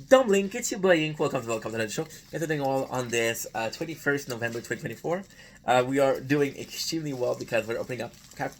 Dumbling, it's your boy Ink. Welcome to the show. And doing all on this 21st November 2024. We are doing extremely well because we're opening up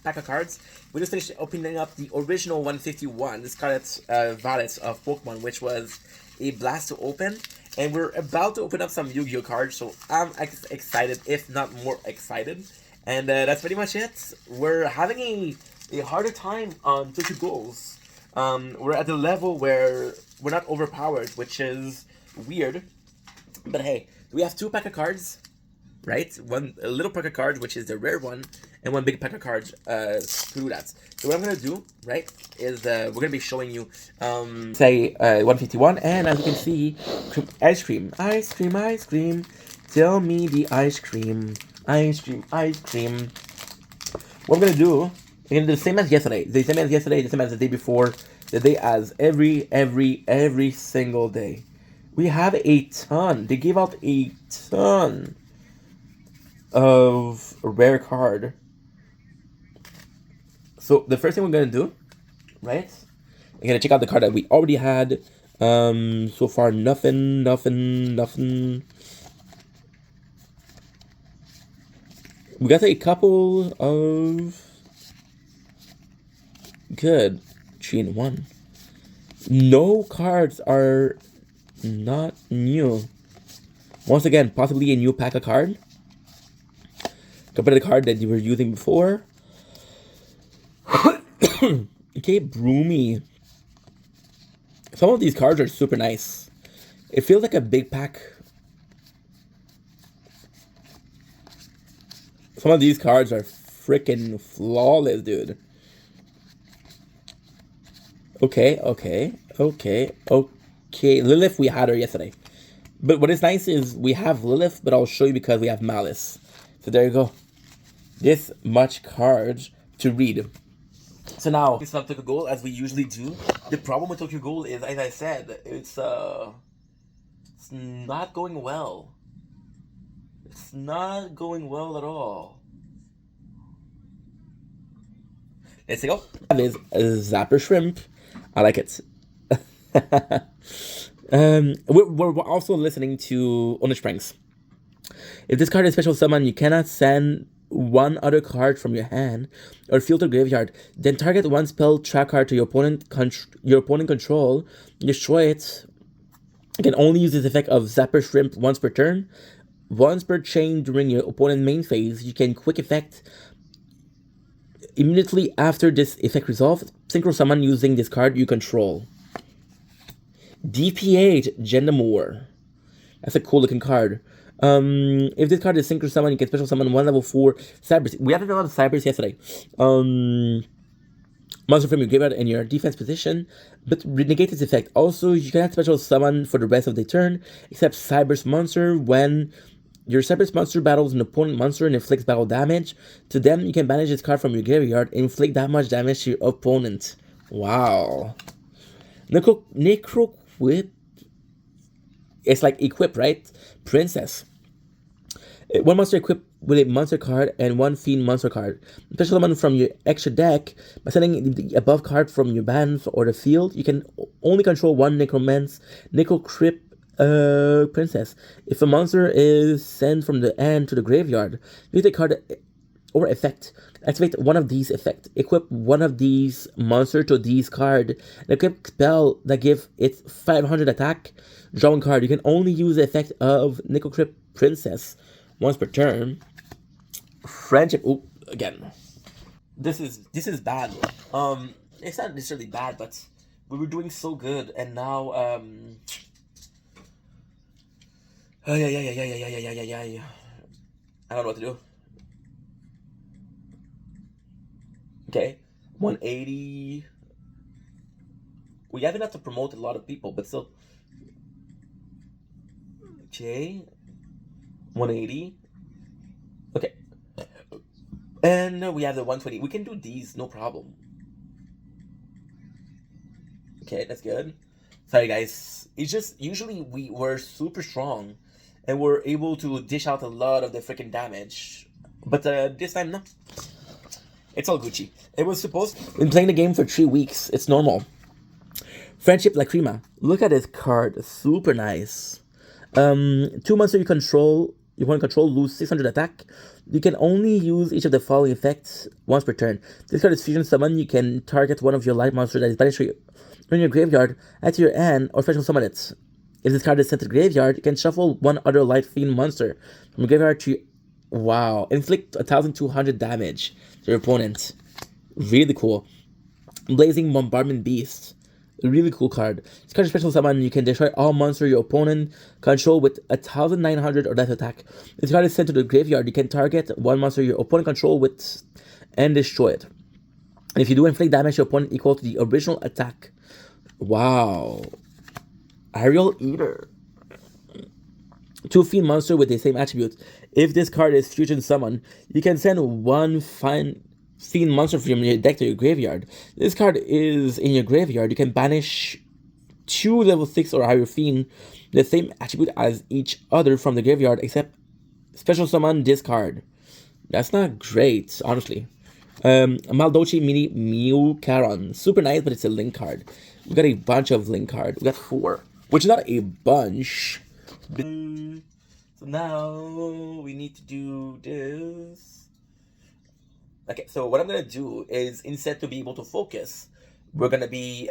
pack of cards. We just finished opening up the original 151, the Scarlet Violet of Pokemon, which was a blast to open. And we're about to open up some Yu-Gi-Oh cards, so I'm excited, if not more excited. And that's pretty much it. We're having a harder time on Tokyo Goals. We're at the level where we're not overpowered, which is weird. But hey, we have two pack of cards, right? A little pack of cards, which is the rare one, and one big pack of cards through that. So what I'm gonna do, right, is we're gonna be showing you, say 151, and as you can see, ice cream. Tell me the ice cream. What I'm gonna do, we're gonna do the same as yesterday, the same as the day before, the day as every single day. We have a ton. They gave out a ton of rare card. So the first thing we're gonna do, right? We're gonna check out the card that we already had. So far nothing. We got a couple of good 3-in-1. No cards are not new. Once again, possibly a new pack of card compared to the card that you were using before. Okay, Broomy. Some of these cards are super nice. It feels like a big pack. Some of these cards are freaking flawless, dude. Okay. Lilith, we had her yesterday. But what is nice is we have Lilith, but I'll show you because we have Malice. So there you go. This much cards to read. So now, it's not Tokyo Ghoul as we usually do. The problem with Tokyo Ghoul is, as I said, it's not going well. It's not going well at all. Let's go. That is Zapper Shrimp. I like it. We're also listening to Onish Pranks. If this card is special summon, you cannot send one other card from your hand or field to graveyard. Then target one spell track card to your opponent control. Destroy it. You can only use this effect of Zapper Shrimp once per turn. Once per chain during your opponent's main phase, you can quick effect. Immediately after this effect resolved, synchro summon using this card you control. DPH Gendamore. That's a cool looking card. If this card is synchro summon, you can special summon one level 4 Cyberse. We haven't done a lot of Cyberse yesterday. Monster from your graveyard in your defense position, but negate its effect. Also, you cannot special summon for the rest of the turn, except Cyberse Monster. When your Cyberse Monster battles an opponent monster and inflicts battle damage to them, you can banish this card from your graveyard and inflict that much damage to your opponent. Wow. Necroquip. It's like equip, right? Princess. One monster equipped with a monster card and one fiend monster card. Special summon from your extra deck by sending the above card from your bands or the field. You can only control one Necroquip princess. If a monster is sent from the end to the graveyard, use a card or effect. Activate one of these effects. Equip one of these monster to these card. And equip spell that give it 500 attack. Draw one card. You can only use the effect of Necroquip princess once per turn. Friendship. Oh, again. This is bad. It's not necessarily bad, but we were doing so good, and now yeah. I don't know what to do. Okay, 180. We haven't had to promote a lot of people, but still. Okay, 180. Okay, and we have the 120. We can do these, no problem. Okay, that's good. Sorry guys, it's just usually we were super strong and we're able to dish out a lot of the freaking damage, but this time no. It's all Gucci. It was supposed. Been playing the game for 3 weeks. It's normal. Friendship Lacrima. Look at this card. Super nice. 2 monsters you want to control lose 600 attack. You can only use each of the following effects once per turn. This card is fusion summon. You can target one of your light monsters that is banished in your graveyard, add to your hand, or special summon it. If this card is sent to the graveyard, you can shuffle one other light fiend monster from your graveyard to... Wow. Inflict 1,200 damage to your opponent. Really cool. Blazing Bombardment Beast. A really cool card. This card is special summon. You can destroy all monsters your opponent control with 1,900 or less attack. If this card is sent to the graveyard, you can target one monster your opponent control with and destroy it. And if you do inflict damage to your opponent equal to the original attack. Wow. Aerial Eater. 2 fiend monster with the same attribute. If this card is fusion summon, you can send one fiend monster from your deck to your graveyard. This card is in your graveyard. You can banish 2 level 6 or higher fiend, the same attribute as each other from the graveyard, except special summon this card. That's not great, honestly. Maldochi Mini Mew Charon. Super nice, but it's a link card. We got a bunch of link cards. We got 4, which is not a bunch. So now we need to do this. Okay, so what I'm gonna do is, instead to be able to focus, we're gonna be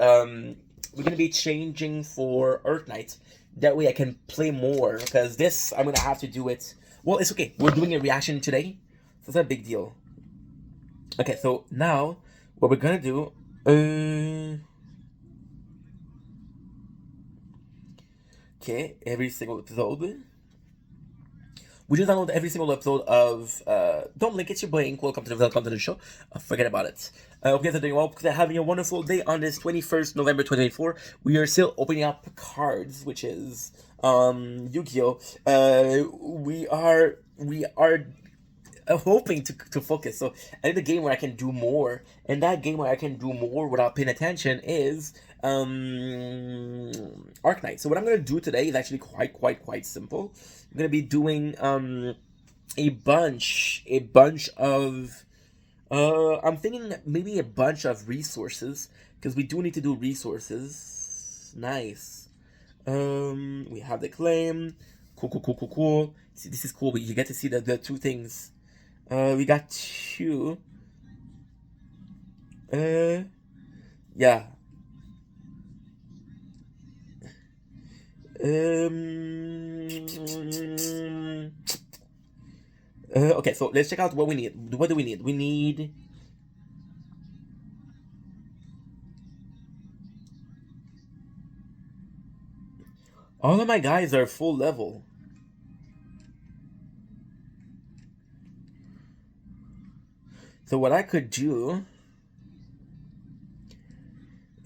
changing for Earth Knight. That way I can play more, because this I'm gonna have to do it. Well, it's okay. We're doing a reaction today, so it's not a big deal. Okay, so now what we're gonna do. Okay, every single episode. We just download every single episode of Don't Blink, It's Your Blink. Welcome to the show. Forget about it. Hope you guys are doing well, because they're having a wonderful day on this 21st November 2024. We are still opening up cards, which is Yu-Gi-Oh! We are hoping to focus. So I think the game where I can do more, and that game where I can do more without paying attention is Arknight. So what I'm gonna do today is actually quite simple. I'm gonna be doing a bunch of I'm thinking maybe a bunch of resources, because we do need to do resources. Nice. We have the claim. Cool. See, this is cool. You get to see the 2 things. We got 2. Yeah. Okay, so let's check out what we need. What do we need? We need... All of my guys are full level. So what I could do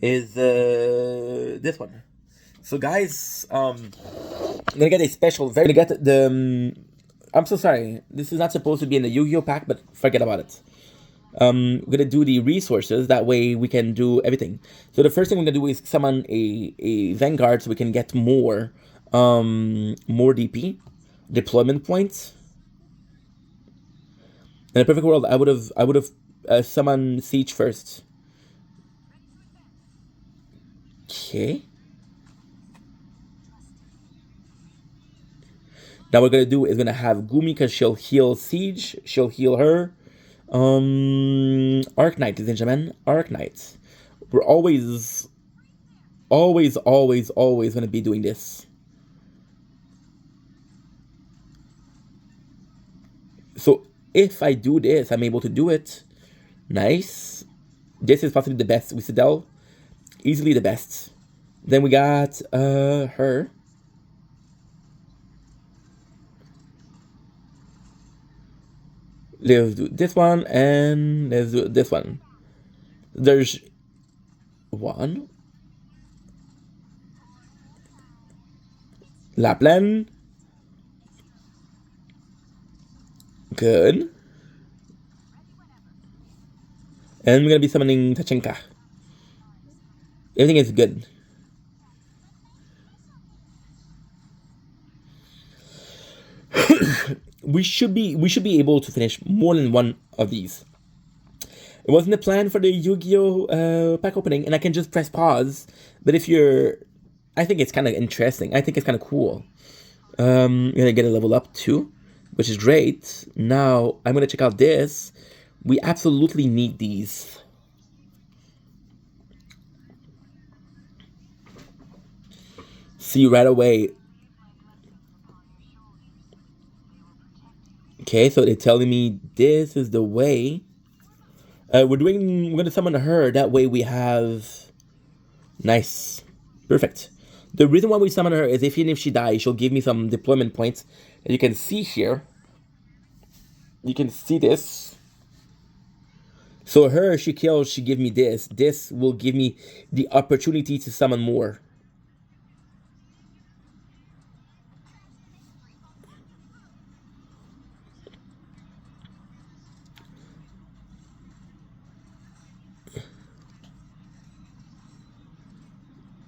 is this one. So guys, I'm gonna get a special. Very gonna get the. I'm so sorry. This is not supposed to be in the Yu-Gi-Oh pack, but forget about it. We're gonna do the resources. That way we can do everything. So the first thing we're gonna do is summon a Vanguard, so we can get more DP deployment points. In a perfect world, I would have summoned Siege first. Okay. Now what we're gonna do is gonna have Gumi, because she'll heal Siege. She'll heal her. Arknight, ladies and gentlemen. Arknight. We're always gonna be doing this. So if I do this, I'm able to do it. Nice. This is possibly the best. With Sidel, easily the best. Then we got her. Let's do this one, and let's do this one. There's 1. Lapland. Good. And we're gonna be summoning Tachenka. Everything is good. we should be able to finish more than one of these. It wasn't a plan for the Yu-Gi-Oh pack opening, and I can just press pause. But if you're, I think it's kind of interesting. I think it's kind of cool. I'm gonna get a level up too, which is great. Now I'm gonna check out this. We absolutely need these. See right away. Okay, so they're telling me this is the way. We're gonna summon her. That way we have. Nice. Perfect. The reason why we summon her is even if she dies, she'll give me some deployment points. And you can see here. You can see this. So her, she kills, she give me this. This will give me the opportunity to summon more.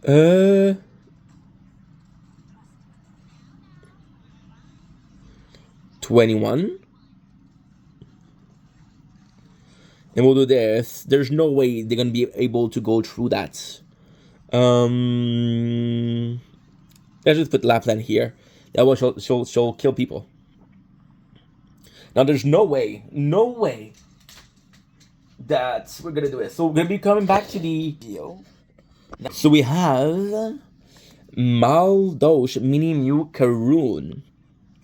Uh... 21. And we'll do this. There's no way they're gonna be able to go through that. Let's just put Lapland here. That will she'll kill people. Now there's no way that we're gonna do it. So we're gonna be coming back to the video. So we have Maldosh Mini Mew Karoon.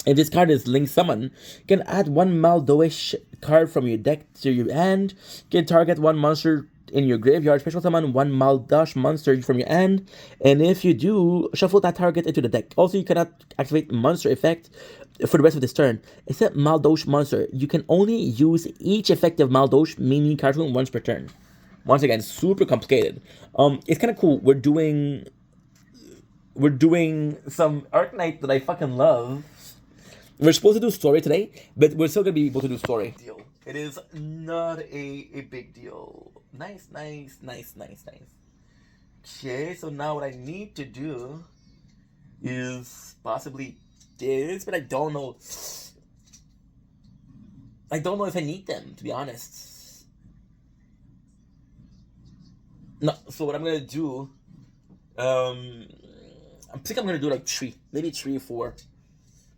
If this card is Link Summon, you can add one Maldoish card from your deck to your hand. You can target one monster in your graveyard, special summon one Maldosh monster from your hand, and if you do, shuffle that target into the deck. Also, you cannot activate monster effect for the rest of this turn. Except Maldosh monster, you can only use each effective Maldosh mini cartoon once per turn. Once again, super complicated. It's kind of cool. We're doing some Arknight that I fucking love. We're supposed to do story today, but we're still gonna be able to do story. It is not a big deal. Nice. Okay, so now what I need to do is possibly this, but I don't know. I don't know if I need them, to be honest. No, so what I'm gonna do, I think I'm gonna do like 3, maybe 3 or 4.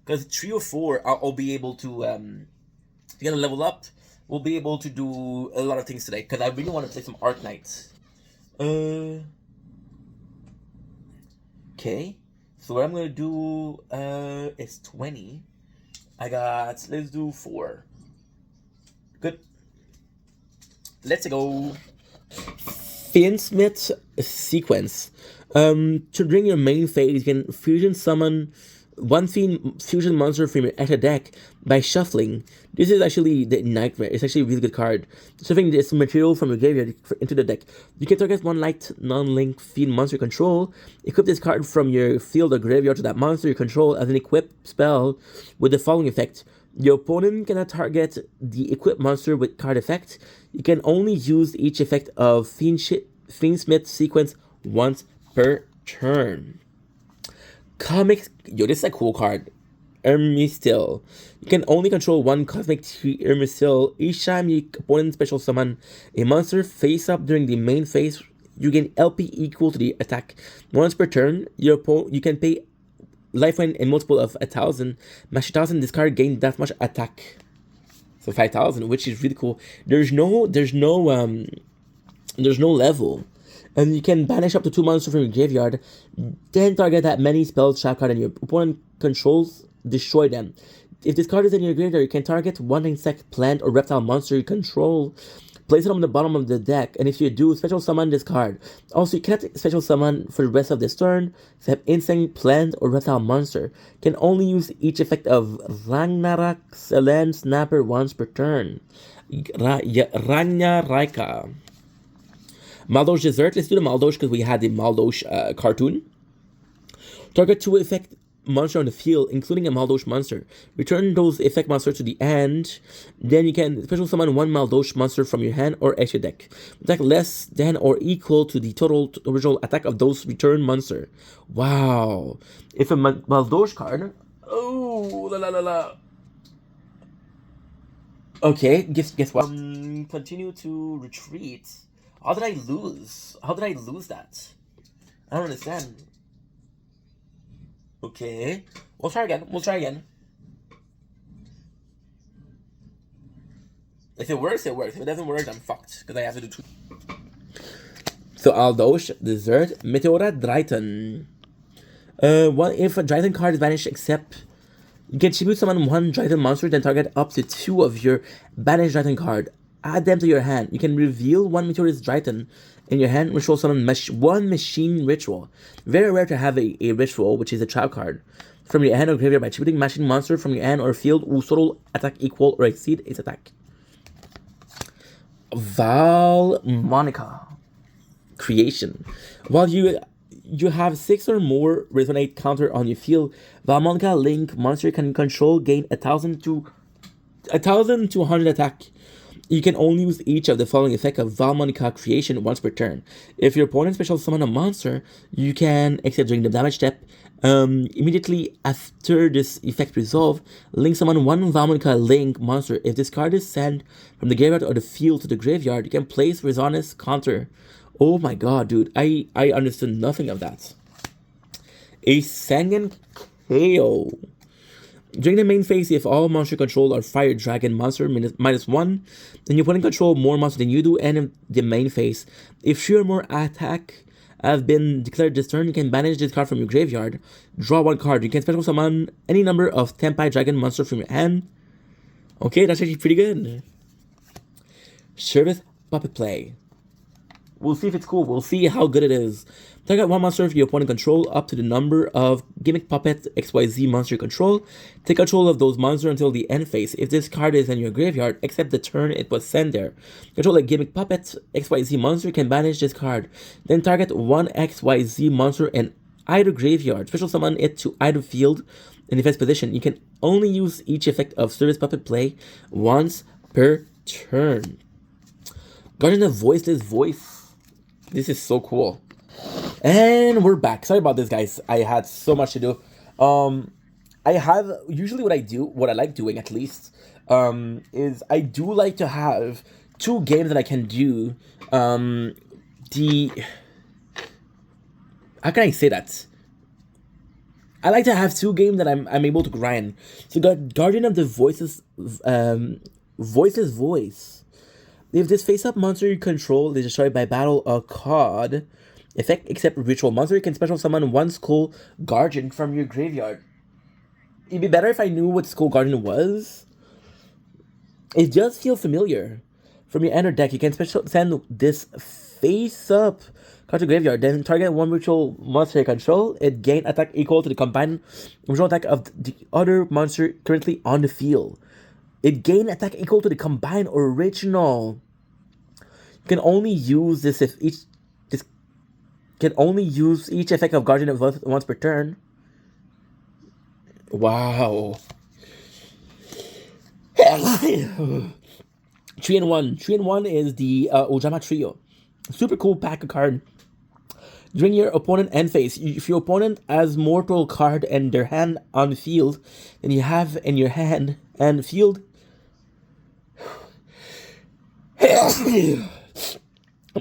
Because 3 or 4, I'll be able to get a level up. We'll be able to do a lot of things today. Because I really want to play some Arknights. Okay. So what I'm going to do is 20. Let's do 4. Good. Let's go. Fiendsmith sequence. To bring your main phase, you can fusion summon one fusion monster from your extra deck by shuffling. This is actually the Nightmare. It's actually a really good card. Shuffling this material from your graveyard into the deck. You can target one light non-link fiend monster you control. Equip this card from your field or graveyard to that monster you control as an equipped spell with the following effect. Your opponent cannot target the equipped monster with card effect. You can only use each effect of Fiendsmith sequence once per turn. Comic, yo, this is a cool card. Ermistil. You can only control one Cosmic Tree Ermistil. Each time your opponent special summon a monster face up during the main phase, you gain LP equal to the attack. Once per turn, you can pay lifeline a multiple of 1,000. Match 1,000, this card gain that much attack. So 5,000, which is really cool. There's no level. And you can banish up to 2 monsters from your graveyard, then target that many spell trap card and your opponent controls, destroy them. If this card is in your graveyard, you can target one insect, plant, or reptile monster you control, place it on the bottom of the deck, and if you do, special summon this card. Also, you cannot special summon for the rest of this turn, except insect, plant, or reptile monster. You can only use each effect of Ragnarok Selen Snapper once per turn. Ranya Raika. Maldosh Dessert. Let's do the Maldosh because we had the Maldosh cartoon. Target 2 effect monster on the field, including a Maldosh monster. Return those effect monsters to the hand. Then you can special summon one Maldosh monster from your hand or extra deck. Attack less than or equal to the total original attack of those return monster. Wow. If a Maldosh card... Oh, la la la la. Okay, guess what? Continue to retreat. How did I lose? How did I lose that? I don't understand. Okay, we'll try again. We'll try again. If it works, it works. If it doesn't work, I'm fucked because I have to do two. So Aldosh, dessert, Meteora Dryton. If a Dryton card is banished, except you can tribute summon one Dryton monster, then target up to 2 of your banished Dryton card. Add them to your hand. You can reveal one Meteorist Dryton in your hand, which will summon one Machine Ritual. Very rare to have a ritual, which is a trap card, from your hand or graveyard by tributing Machine Monster from your hand or field whose total attack equal or exceed its attack. Valmonica Creation. While you have 6 or more resonate counter on your field, Valmonica Link monster can control gain 1,000 to 1,200 attack. You can only use each of the following effect of Valmonica Creation once per turn. If your opponent special summon a monster, you can, except during the damage step, immediately after this effect resolve, link summon one Valmonica Link monster. If this card is sent from the graveyard or the field to the graveyard, you can place Resonance counter. Oh my god, dude, I understood nothing of that. A Sangan KO. During the main phase, if all monster control are Fire Dragon monster -1, then your opponent control more monsters than you do, and in the main phase, if 3 or more attack have been declared this turn, you can banish this card from your graveyard, draw 1 card. You can special summon any number of Tempai Dragon monster from your hand. Okay, that's actually pretty good. Service Puppet Play. We'll see if it's cool. We'll see how good it is. Target 1 monster if your opponent control up to the number of Gimmick Puppet XYZ monster control. Take control of those monsters until the end phase. If this card is in your graveyard, except the turn it was sent there. Control a Gimmick Puppet XYZ monster, can banish this card. Then target 1 XYZ monster in either graveyard. Special summon it to either field in defense position. You can only use each effect of Service Puppet Play once per turn. Guardian of Voiceless Voice. This is so cool. And we're back. Sorry about this, guys. I had so much to do. I have, usually what I like doing at least, is I do like to have 2 games that I can do, how can I say that? I like to have 2 games that I'm able to grind. So Guardian of the Voices, Voiceless Voice. If this face-up monster you control is destroyed by battle or card effect except ritual monster, you can special summon 1 Skull Guardian from your graveyard. It'd be better if I knew what Skull Guardian was. It does feel familiar. From your ender deck, you can special send this face-up card to graveyard. Then target 1 ritual monster you control. It gain attack equal to the combined original attack of the other monster currently on the field. It gain attack equal to the combined original. You can only use this if each effect of Guardian of Voice once per turn. Wow. 3-in-1. 3-in-1 is the Ojama Trio. Super cool pack of card. During your opponent end phase, if your opponent has mortal card in their hand on the field, then you have in your hand and field. I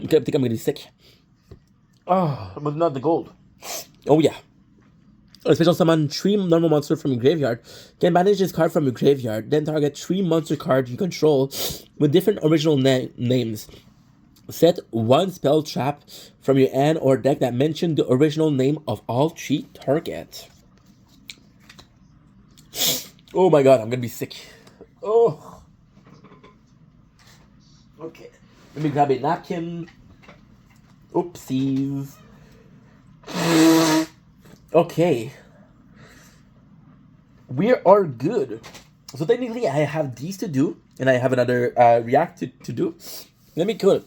think I'm gonna be sick. Oh, but not the gold. Oh yeah. A special summon 3 normal monster from your graveyard. Can banish this card from your graveyard. Then target 3 monster cards you control with different original names. Set 1 spell trap from your hand or deck that mention the original name of all 3 targets. Oh my god, I'm gonna be sick. Oh. Okay, let me grab a napkin. Oopsies. Okay. We are good. So technically I have these to do, and I have another react to do. Let me go.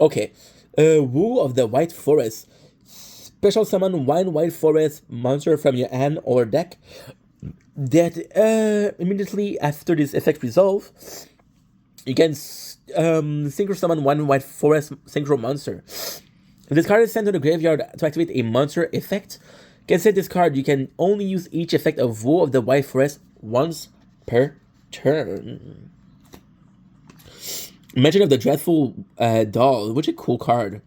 Okay. Woo of the White Forest. Special summon 1 White Forest monster from your hand or deck. That immediately after this effect resolve, you can synchro summon 1 White Forest synchro monster. If this card is sent to the graveyard to activate a monster effect, you can set this card. You can only use each effect of Woe of the White Forest once per turn. Mention of the Dreadful Doll, which is a cool card.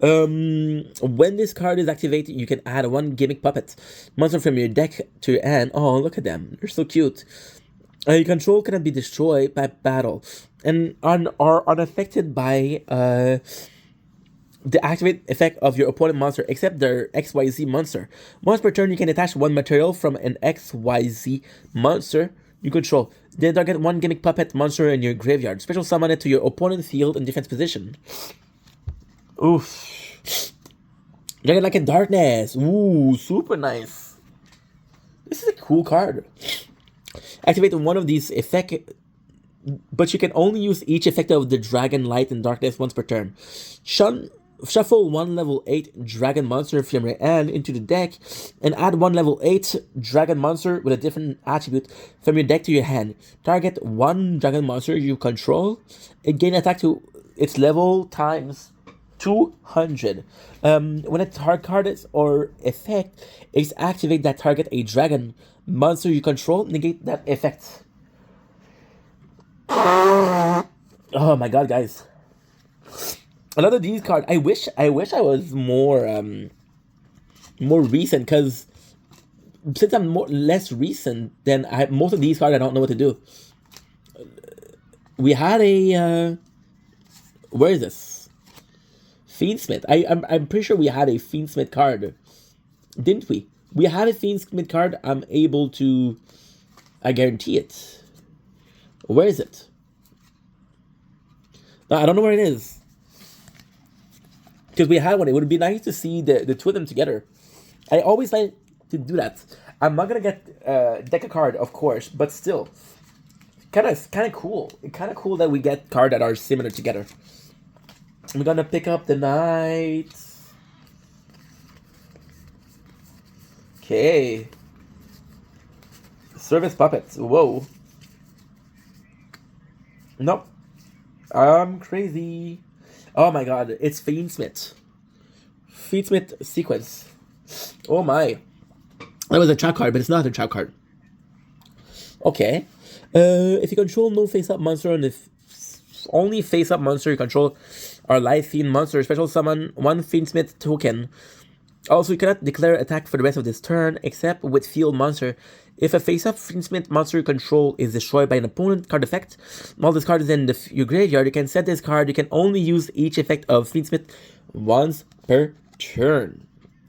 When this card is activated, you can add one gimmick puppet monster from your deck to your hand. Oh, look at them. They're so cute. Your control cannot be destroyed by battle and are unaffected by the activate effect of your opponent monster except their XYZ monster. Once per turn, you can attach one material from an XYZ monster you control. Then target one gimmick puppet monster in your graveyard. Special summon it to your opponent's field and defense position. Oof. Dragon Like in Darkness. Ooh, super nice. This is a cool card. Activate one of these effect, but you can only use each effect of the Dragon Light and Darkness once per turn. Shuffle one level 8 dragon monster from your hand into the deck and add one level 8 dragon monster with a different attribute from your deck to your hand. Target one dragon monster you control and gain attack to its level times 200. When a target card or effect is activated that target a dragon monster you control, negate that effect. Oh my god, guys. Another these card. I wish I was more recent, because since I'm less recent, then most of these cards I don't know what to do. We had a where is this? Fiendsmith. I'm pretty sure we had a Fiendsmith card, didn't we? We had a Fiendsmith card. I'm able to. I guarantee it. Where is it? No, I don't know where it is. Because we had one. It would be nice to see the two of them together. I always like to do that. I'm not gonna get deck a card, of course, but still, kind of cool. Kind of cool that we get cards that are similar together. We're gonna pick up the Knight. Okay. Service Puppets. Whoa. Nope. I'm crazy. Oh my god, it's Fiendsmith. Fiendsmith sequence. Oh my. That was a trap card, but it's not a trap card. Okay. If you control no face-up monster and if only face-up monster you control are live fiend monster, special summon one Fiendsmith token. Also, you cannot declare attack for the rest of this turn, except with field monster. If a face-up Fiendsmith monster you control is destroyed by an opponent card effect, while this card is in your graveyard, you can set this card. You can only use each effect of Fiendsmith once per turn.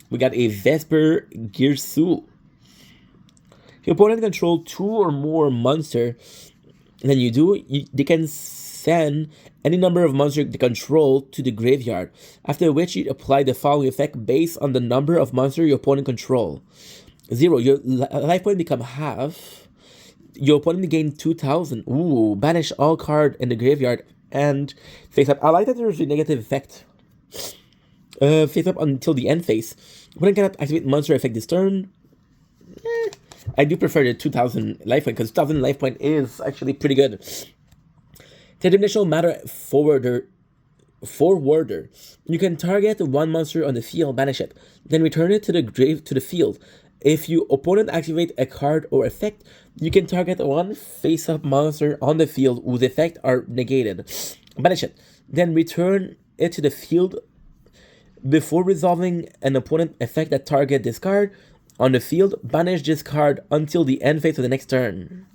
We got a Vesper Girsu. If your opponent control 2 or more monster than you do, they can send any number of monsters they control to the graveyard, after which you apply the following effect based on the number of monsters your opponent control. 0. Your life point become half. Your opponent gain 2,000. Ooh, banish all card in the graveyard and face up. I like that there's a negative effect. Face up until the end phase. Opponent cannot activate monster effect this turn. I do prefer the 2,000 life point, because 2,000 life point is actually pretty good. Three-dimensional matter forwarder. You can target one monster on the field, banish it, then return it to the field. If your opponent activate a card or effect, you can target one face-up monster on the field whose effects are negated. Banish it, then return it to the field before resolving an opponent effect that target this card on the field. Banish this card until the end phase of the next turn.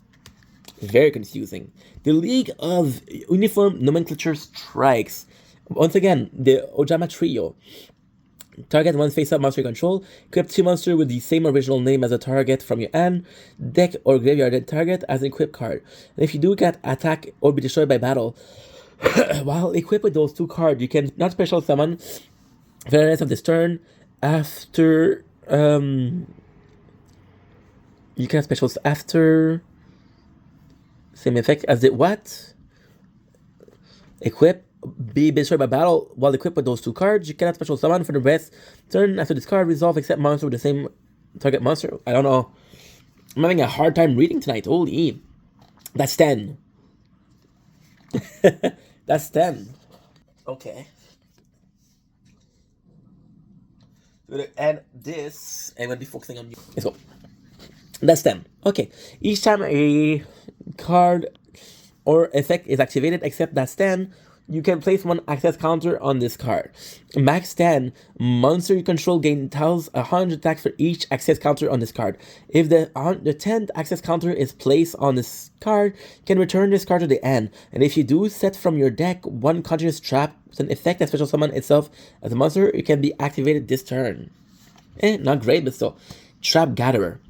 Very confusing. The League of Uniform Nomenclature Strikes. Once again, the Ojama Trio. Target one face-up monster you control. Equip 2 monsters with the same original name as a target from your hand, deck, or graveyard, and target as an equip card. And if you do get attack or be destroyed by battle, while equipped with those 2 cards, you can not special summon for the rest of this turn. After you can special after same effect as the what? Equip. Be destroyed by battle while equipped with those 2 cards. You cannot special summon for the rest turn after this card. Resolve except monster with the same target monster. I don't know. I'm having a hard time reading tonight. Holy. That's 10. That's 10. Okay. And this, I'm going to be focusing on you. Let's go. That's 10. Okay. Each time a card or effect is activated except that's 10, you can place one access counter on this card. Max 10, monster you control gain 100 attacks for each access counter on this card. If the 10th access counter is placed on this card, you can return this card to the end. And if you do, set from your deck one continuous trap with an effect that special summon itself as a monster, it can be activated this turn. Not great, but still. Trap Gatherer.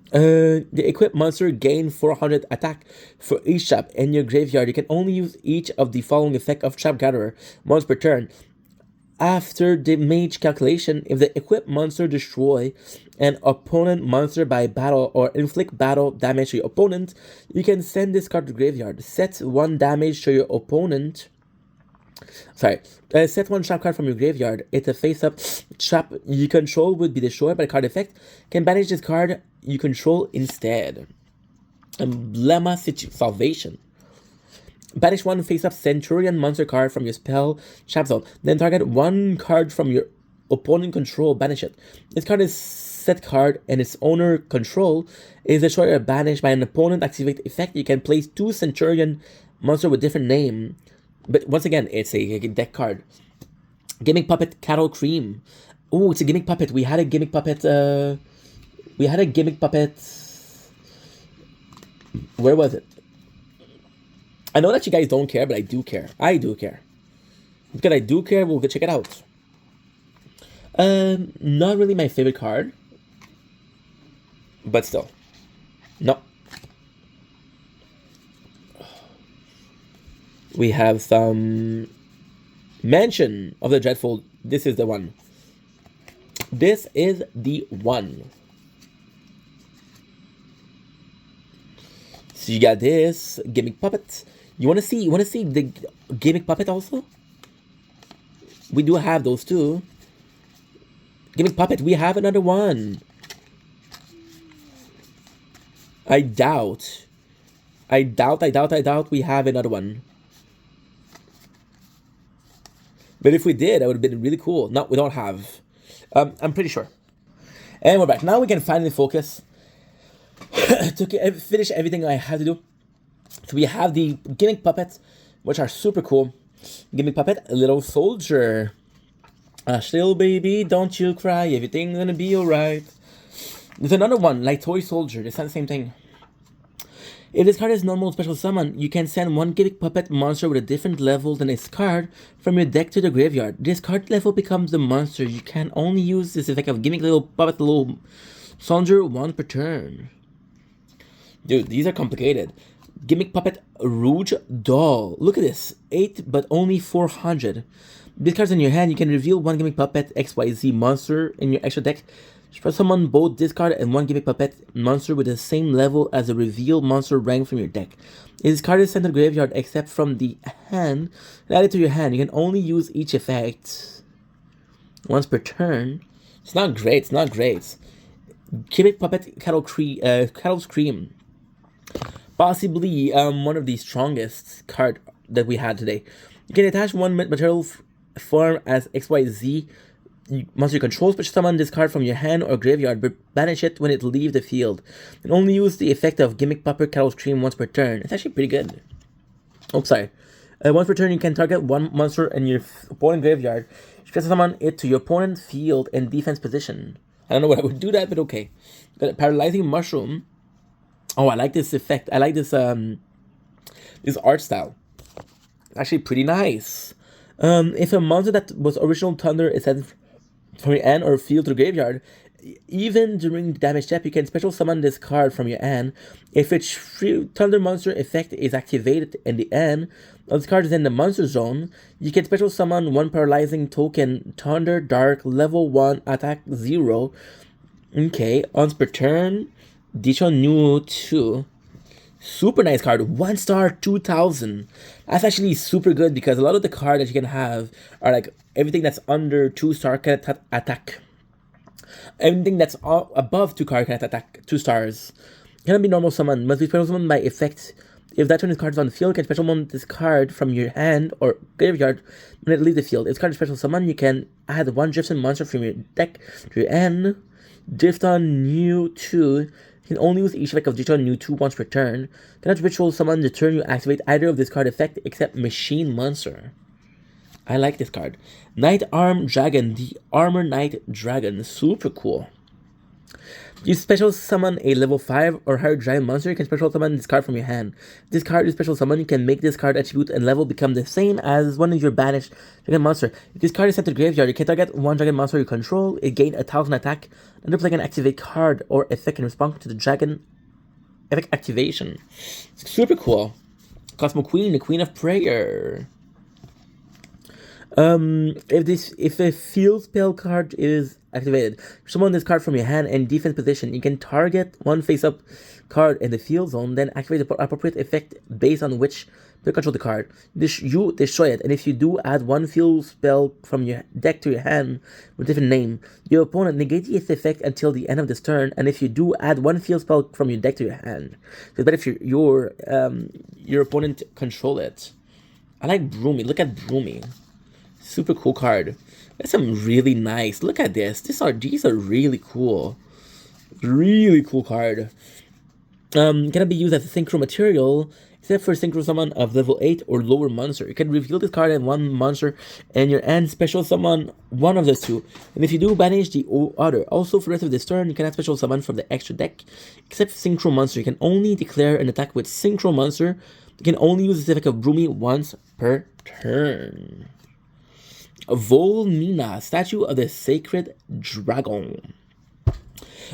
The equipped monster gain 400 attack for each trap in your graveyard. You can only use each of the following effect of Trap Gatherer once per turn. After the mage calculation, if the equipped monster destroy an opponent monster by battle or inflict battle damage to your opponent, you can send this card to the graveyard. Set one damage to your opponent. Set one trap card from your graveyard. It's a face-up trap you control would be destroyed by the card effect. Can banish this card you control instead. Emblema Salvation. Banish one face-up Centurion monster card from your spell trap zone. Then target one card from your opponent control. Banish it. This card is set card and its owner control is destroyed or banished by an opponent activate effect. You can place two Centurion monster with different name. But once again, it's a deck card. Gimmick Puppet Cattle Cream. Oh, it's a Gimmick Puppet. We had a Gimmick Puppet. Where was it? I know that you guys don't care, but I do care. I do care. Because I do care, we'll go check it out. Not really my favorite card. But still. No. We have some Mansion of the Dreadful. This is the one. This is the one. So you got this Gimmick Puppet. You wanna see the Gimmick Puppet also? We do have those too. Gimmick Puppet, we have another one. I doubt we have another one. But if we did, that would have been really cool. No, we don't have. I'm pretty sure. And we're back. Now we can finally focus. To finish everything I have to do. So we have the Gimmick Puppets, which are super cool. Gimmick Puppet, Little Soldier. Still, baby, don't you cry. Everything's gonna be alright. There's another one, like Toy Soldier. It's not the same thing. If this card is normal special summon, you can send one Gimmick Puppet monster with a different level than its card from your deck to the graveyard. This card level becomes the monster. You can only use this effect of Gimmick Little Puppet Little Soldier once per turn. Dude, these are complicated. Gimmick Puppet Rouge Doll. Look at this. 8 but only 400. This card's in your hand. You can reveal one Gimmick Puppet XYZ monster in your extra deck. Summon both discard and one Gimmick Puppet monster with the same level as the revealed monster rank from your deck. If this card is sent to the graveyard except from the hand, and add it to your hand. You can only use each effect once per turn. It's not great. It's not great. Gimmick Puppet Cattle Scream. Possibly one of the strongest card that we had today. You can attach one material form as XYZ monster you control, special summon this card from your hand or graveyard, but banish it when it leaves the field. And only use the effect of Gimmick Puppet Cattle Scream once per turn. It's actually pretty good. Oh, sorry. Once per turn, you can target one monster in your opponent graveyard. Special summon it to your opponent's field and defense position. I don't know what I would do that, but okay. Got a Paralyzing Mushroom. Oh, I like this effect. I like this this art style. Actually pretty nice. If a monster that was original Thunder is sent from your hand or field to the graveyard, even during the damage step, you can special summon this card from your hand. If its Thunder monster effect is activated in the end, or this card is in the monster zone, you can special summon one paralyzing token, Thunder Dark, level 1, attack 0. Okay, once per turn. Dichon New 2. Super nice card. 1 star, 2000. That's actually super good because a lot of the cards that you can have are like everything that's under 2 star can attack. Everything that's above 2 card can attack 2 stars. Cannot be normal summon. Must be special summon by effect. If that turn this card is on the field, you can special summon this card from your hand or graveyard when it leaves the field. If this card is special summon, you can add one Drifton monster from your deck to your hand. Drifton New 2. You can only use each effect of Digitron New 2 once per turn. Cannot ritual summon the turn you activate either of this card effect except Machine Monster. I like this card. Knight Arm Dragon, the Armor Knight Dragon. Super cool. You special summon a level 5 or higher giant monster, you can special summon this card from your hand. This card you special summon, you can make this card attribute and level become the same as one of your banished dragon monster. If this card is sent to the graveyard, you can target one dragon monster you control, it gains 1000 attack, and the player can activate card or effect in response to the dragon effect activation. It's super cool. Cosmo Queen, the Queen of Prayer. If a field spell card is activated, summon this card from your hand and defense position. You can target one face-up card in the field zone, then activate the appropriate effect based on which you control the card. You destroy it, and if you do, add one field spell from your deck to your hand with a different name. Your opponent negates its effect until the end of this turn, and if you do, add one field spell from your deck to your hand. So it's better if your opponent control it. I like Broomy. Look at Broomy. Super cool card. That's some really nice. Look at this. These are really cool. Really cool card. Cannot be used as a synchro material except for synchro summon of level 8 or lower monster. You can reveal this card and one monster and your end special summon one of those two. And if you do, banish the other. Also, for the rest of this turn, you cannot special summon from the extra deck except synchro monster. You can only declare an attack with synchro monster. You can only use this effect of Broomy once per turn. Volmina, Statue of the Sacred Dragon.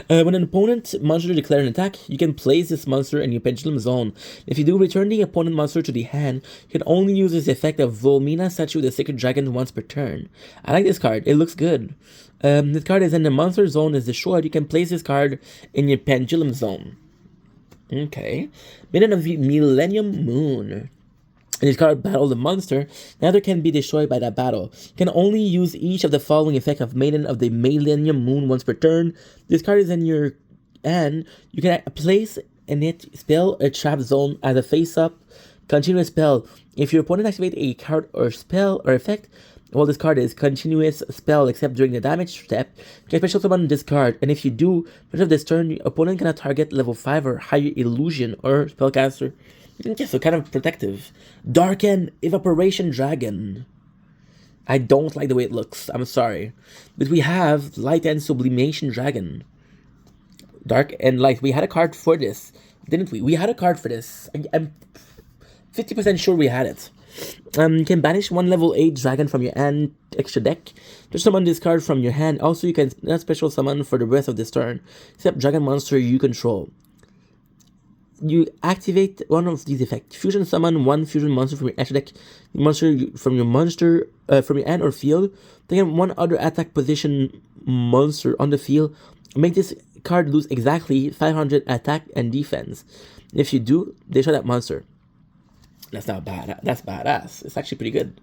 When an opponent monster declares an attack, you can place this monster in your Pendulum Zone. If you do, return the opponent monster to the hand. You can only use this effect of Volmina, Statue of the Sacred Dragon once per turn. I like this card. It looks good. This card is in the monster zone is destroyed. You can place this card in your Pendulum Zone. Okay. Maiden of the Millennium Moon. And this card battle the monster, neither can be destroyed by that battle. You can only use each of the following effect of Maiden of the Millennium Moon once per turn. This card is in your hand. You can place in it spell a trap zone as a face-up continuous spell. If your opponent activates a card or spell or effect, well, this card is continuous spell except during the damage step, you can special summon this card. And if you do, for of this turn, your opponent cannot target level 5 or higher illusion or spellcaster. Okay, so kind of protective. Darken Evaporation Dragon. I don't like the way it looks. I'm sorry. But we have Light and Sublimation Dragon. Dark and Light. We had a card for this, didn't we? We had a card for this. I'm 50% sure we had it. You can banish one level 8 dragon from your hand extra deck. To summon this card from your hand. Also, you can not special summon for the rest of this turn, except dragon monster you control. You activate one of these effects. Fusion summon one fusion monster from your extra deck. From your hand or field. Then one other attack position monster on the field. Make this card lose exactly 500 attack and defense. If you do, destroy that monster. That's not bad. That's badass. It's actually pretty good.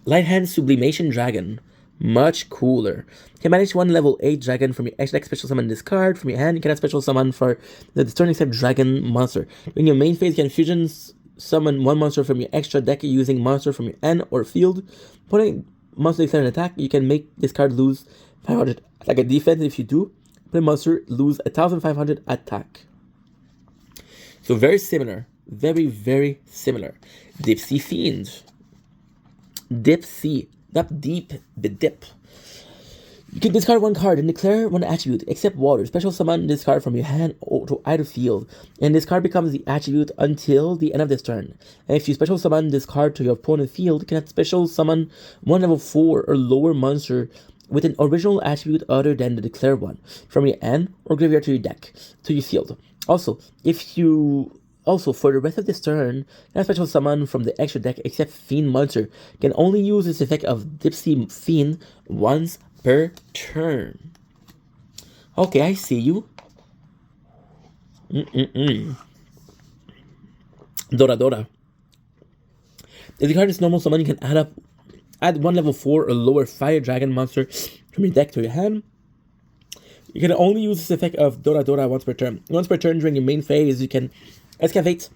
Light Hand Sublimation Dragon. Much cooler. You can manage one level 8 dragon from your extra deck, special summon this card from your hand. You cannot special summon for the turn except dragon monster. In your main phase, you can fusion summon one monster from your extra deck using monster from your hand or field. Putting monster declare an attack, you can make this card lose 500 attack and defense. If you do, put a monster lose 1500 attack. So very similar. Very, very similar. Dipsy Fiend. Dipsy. Not deep, but dip. You can discard one card and declare one attribute, except water. Special summon this card from your hand or to either field. And this card becomes the attribute until the end of this turn. And if you special summon this card to your opponent's field, you can special summon one level 4 or lower monster with an original attribute other than the declared one from your hand or graveyard to your deck, to your field. Also, for the rest of this turn, can special summon from the extra deck except Fiend monster. Can only use this effect of Dipsy Fiend once per turn. Okay, I see you. Dora. If the card is normal summon, you can add one level 4 or lower fire dragon monster from your deck to your hand. You can only use this effect of Dora once per turn. Once per turn during your main phase, you can excavate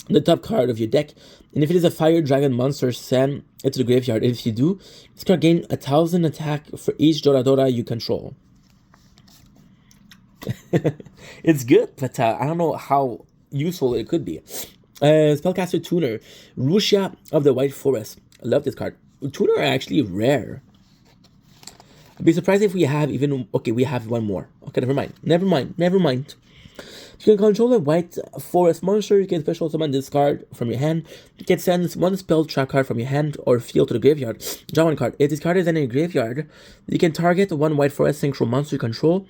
the top card of your deck, and if it is a fire dragon monster, send it to the graveyard. If you do, this card gain 1000 attack for each Dora you control. It's good, but I don't know how useful it could be. Spellcaster Tuner, Rushia of the White Forest. I love this card. Tuner are actually rare. I'd be surprised if we have even... Okay, we have one more. Okay, never mind. Never mind. You can control a white forest monster. You can special summon this card from your hand. You can send one spell trap card from your hand or field to the graveyard. Draw one card. If this card is in your graveyard, you can target one white forest synchro monster you control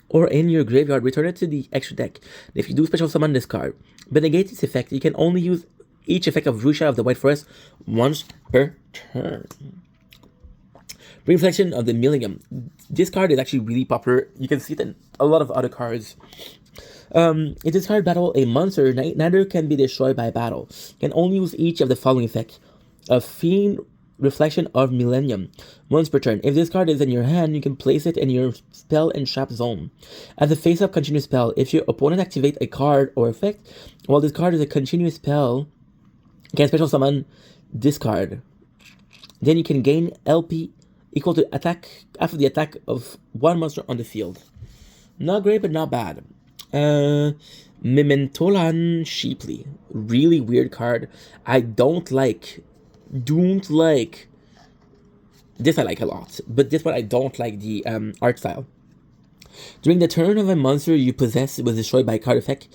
or in your graveyard. Return it to the extra deck. If you do special summon this card, but negate its effect, you can only use each effect of Rushia of the White Forest once per turn. Reflection of the Millennium. This card is actually really popular. You can see it in a lot of other cards. If this card battle a monster, neither can be destroyed by battle. You can only use each of the following effects. A Fiend Reflection of Millennium, once per turn. If this card is in your hand, you can place it in your spell and trap zone. As a face-up continuous spell, if your opponent activates a card or effect, while this card is a continuous spell, you can special summon this card. Then you can gain LP equal to attack after the attack of one monster on the field. Not great, but not bad. Mementolan Sheeply. Really weird card. I don't like. This I like a lot. But this one I don't like the art style. During the turn of a monster you possess was destroyed by a card effect.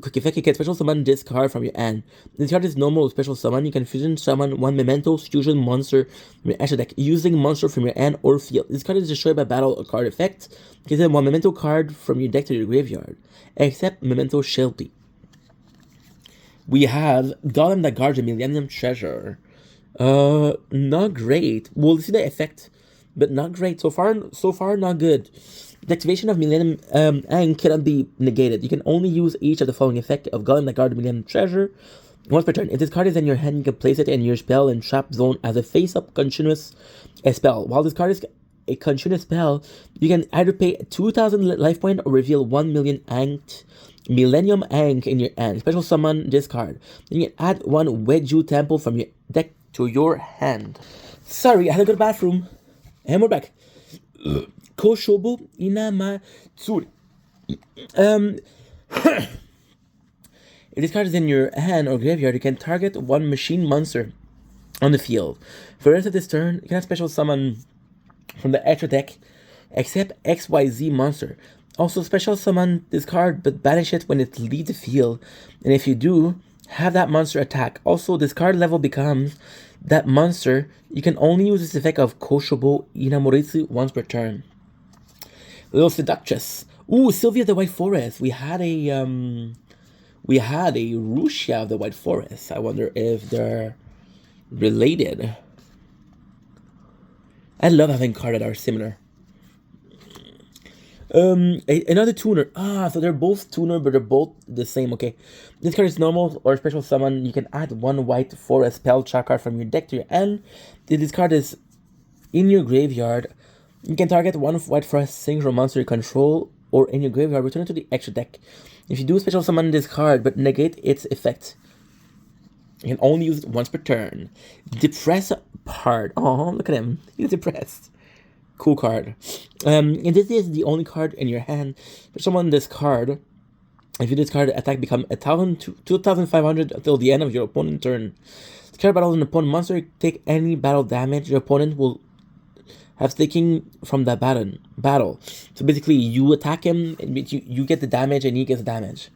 Quick effect, you can special summon this card from your hand. This card is normal special summon. You can fusion summon one Mementos fusion monster from your extra deck using monster from your hand or field. This card is destroyed by battle or card effect. You can send one Memento card from your deck to your graveyard, except Memento Shelby. We have Golem that guards the Millennium Treasure. Not great. We'll see the effect, but not great. So far, not good. The activation of Millennium Ang cannot be negated. You can only use each of the following effect of Golem that guards the Millennium Treasure once per turn. If this card is in your hand, you can place it in your spell and trap zone as a face-up continuous spell. While this card is a continuous spell, you can either pay 2,000 life point or reveal 1 million Millennium Ang in your hand. Special summon this card. Then you can add one Wedju Temple from your deck to your hand. Sorry, I had to go to the bathroom. And we're back. Koshobo Inamatsuri. If this card is in your hand or graveyard, you can target one machine monster on the field. For the rest of this turn, you can special summon from the extra deck, except XYZ monster. Also special summon this card, but banish it when it leaves the field. And if you do, have that monster attack. Also, this card level becomes that monster. You can only use this effect of Koshobo Inamoritsu once per turn. Little Seductress. Ooh, Sylvia of the White Forest. We had a Rushia of the White Forest. I wonder if they're related. I love having cards that are similar. Another tuner. So they're both tuner, but they're both the same. Okay, this card is normal or special summon. You can add one white forest spell trap card from your deck to your hand. If this card is in your graveyard, you can target one white forest synchro monster you control or in your graveyard. Return it to the extra deck. If you do special summon this card but negate its effect, you can only use it once per turn. Depress Part. Oh, look at him. He's depressed. Cool card. And this is the only card in your hand. For someone this card, if you discard attack, become 1,000 to 2,500 until the end of your opponent's turn. This card battles an opponent monster. Take any battle damage. Your opponent will have taken from that battle. So basically, you attack him, and you get the damage, and he gets damage.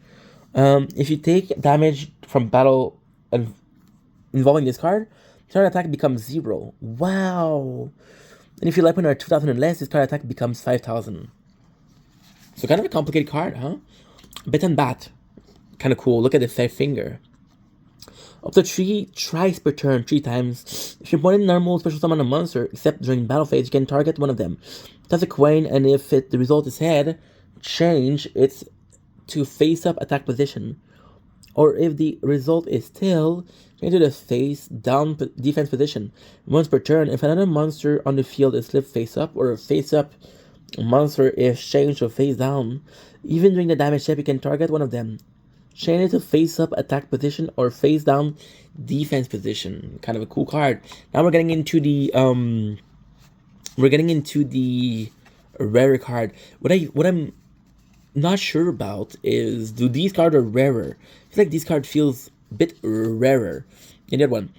If you take damage from battle involving this card, card attack becomes 0. Wow. And if your life points are 2,000 and less, this card attack becomes 5,000. So kind of a complicated card, huh? Bit and Bat. Kind of cool. Look at the finger. Up to 3 tries per turn, 3 times. If your opponent normal special summon a monster, except during battle phase, you can target one of them. Toss a coin, and if the result is head, change it to face-up attack position. Or if the result is tail, change to the face-down defense position. Once per turn, if another monster on the field is flipped face-up, or a face-up monster is changed to face-down, even during the damage step, you can target one of them. Change it to face-up attack position or face-down defense position. Kind of a cool card. Now we're getting into the rare card. What I'm not sure about is, do these cards are rarer? I feel like these card feels a bit rarer. And the other one,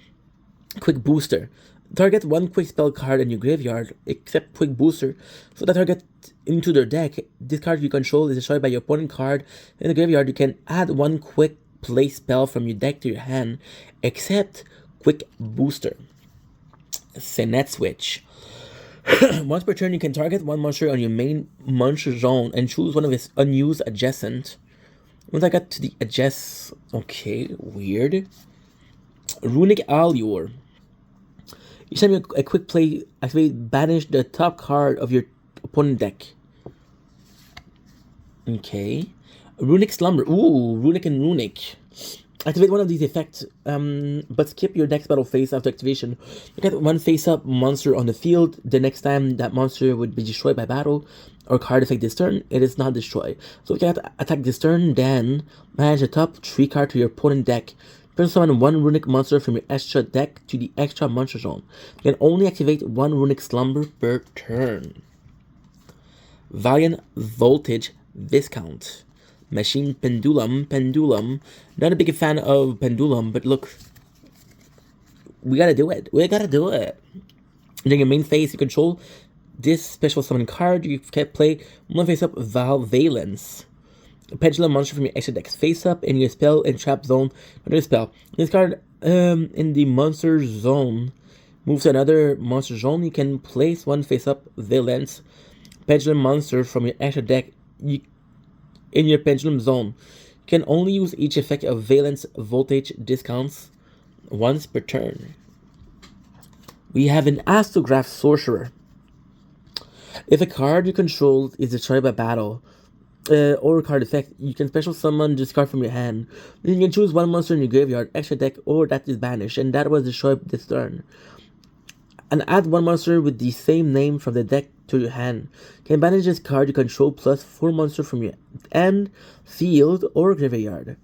Quick Booster. Target one quick spell card in your graveyard, except Quick Booster, so that target into their deck. This card you control is destroyed by your opponent card in the graveyard. You can add one quick play spell from your deck to your hand, except Quick Booster. Senet Switch. Once per turn, you can target one monster on your main monster zone and choose one of its unused adjacent. Once I got to the adjacent, okay, weird. Runic Allure. Each time you a quick play, activate, banish the top card of your opponent deck. Okay. Runic Slumber. Ooh, Runic and Runic. Activate one of these effects, but skip your next battle phase after activation. You get one face-up monster on the field. The next time that monster would be destroyed by battle or card effect this turn, it is not destroyed. So if you can attack this turn, then manage the top 3 card to your opponent deck. Turn summon one runic monster from your extra deck to the extra monster zone. You can only activate one runic slumber per turn. Valiant Voltage Viscount. Machine Pendulum. Not a big fan of Pendulum, but look. We gotta do it. During your main phase, you control this special summon card. You can play one face up Valence. A pendulum monster from your extra deck face up in your spell and trap zone. Another spell. This card in the monster zone moves to another monster zone. You can place one face up Valence pendulum monster from your extra deck in your pendulum zone. You can only use each effect of Valence Voltage discounts once per turn. We have an Astrograph Sorcerer. If a card you control is destroyed by battle, or a card effect, you can special summon this card from your hand. Then you can choose one monster in your graveyard, extra deck, or that is banished, and that was destroyed this turn. And add one monster with the same name from the deck to your hand. You can banish this card you control plus 4 monsters from your end, field, or graveyard.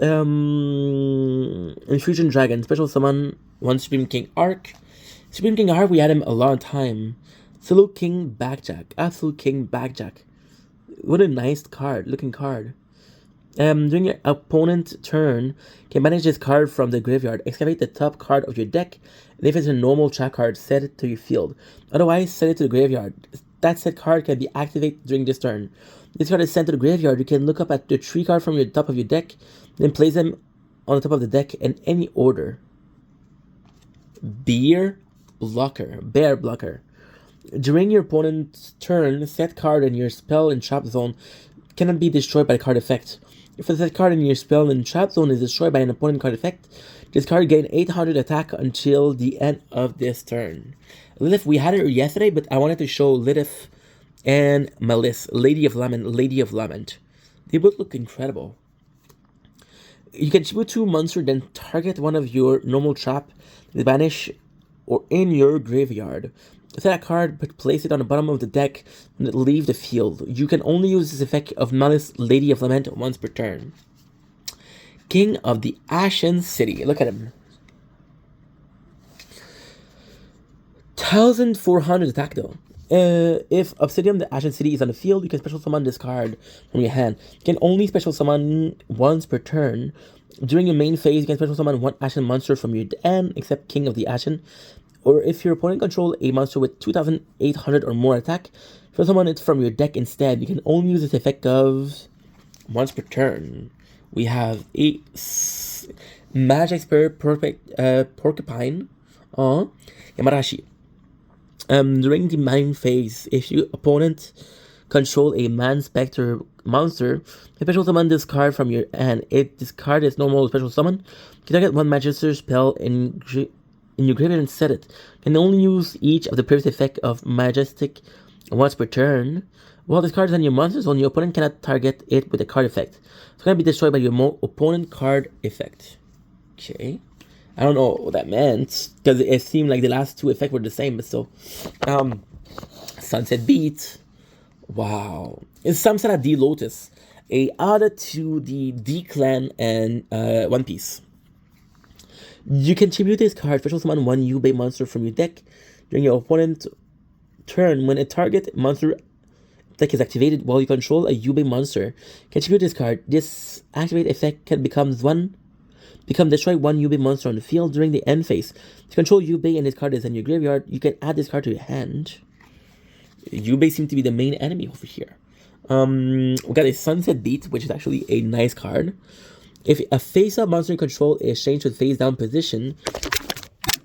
Infusion Dragon, special summon one Supreme King Arc. Supreme King Arc, we had him a long time. Absolute King Backjack. What a nice looking card. During your opponent's turn, you can manage this card from the graveyard. Excavate the top card of your deck, and if it's a normal trap card, set it to your field. Otherwise, set it to the graveyard. That set card can be activated during this turn. This card is sent to the graveyard. You can look up at the 3 card from your top of your deck, then place them on the top of the deck in any order. Bear Blocker. During your opponent's turn, set card in your spell and trap zone cannot be destroyed by the card effect. If the set card in your spell and trap zone is destroyed by an opponent card effect, this card gains 800 attack until the end of this turn. Lilith, we had it yesterday, but I wanted to show Lilith and Malice, Lady of Lament. They both look incredible. You can choose 2 monsters, then target one of your normal trap, banish, or in your graveyard. Set a card, but place it on the bottom of the deck and leave the field. You can only use this effect of Malice, Lady of Lament once per turn. King of the Ashen City. Look at him. 1400 attack though. If Obsidian, the Ashen City, is on the field, you can special summon this card from your hand. You can only special summon once per turn. During your main phase, you can special summon one Ashen monster from your end, except King of the Ashen. Or if your opponent controls a monster with 2,800 or more attack, special summon it from your deck instead. You can only use this effect of once per turn. We have a Magic Spirit Porcupine, Yamarashi. During the main phase, if your opponent control a Man Spectre monster, special summon this card from your hand. If this card is normal special summon, you can target one Magister spell in your graveyard and set it. You can only use each of the previous effect of Majestic once per turn. While this card is on your monster zone, your opponent cannot target it with a card effect. It's going to be destroyed by your opponent card effect. Okay. I don't know what that meant, because it seemed like the last 2 effects were the same, but still. Sunset Beat. Wow. It's Samsara D Lotus. Added to the D Clan and One Piece. You can tribute this card, special summon one Yubei monster from your deck during your opponent's turn. When a target monster deck is activated while you control a Yubei monster. Contribute this card. This activate effect can become destroy one Yubei monster on the field during the end phase. To control Yubei and this card is in your graveyard, you can add this card to your hand. Yubei seems to be the main enemy over here. We got a Sunset Beat, which is actually a nice card. If a face-up monster you control is changed to face-down position,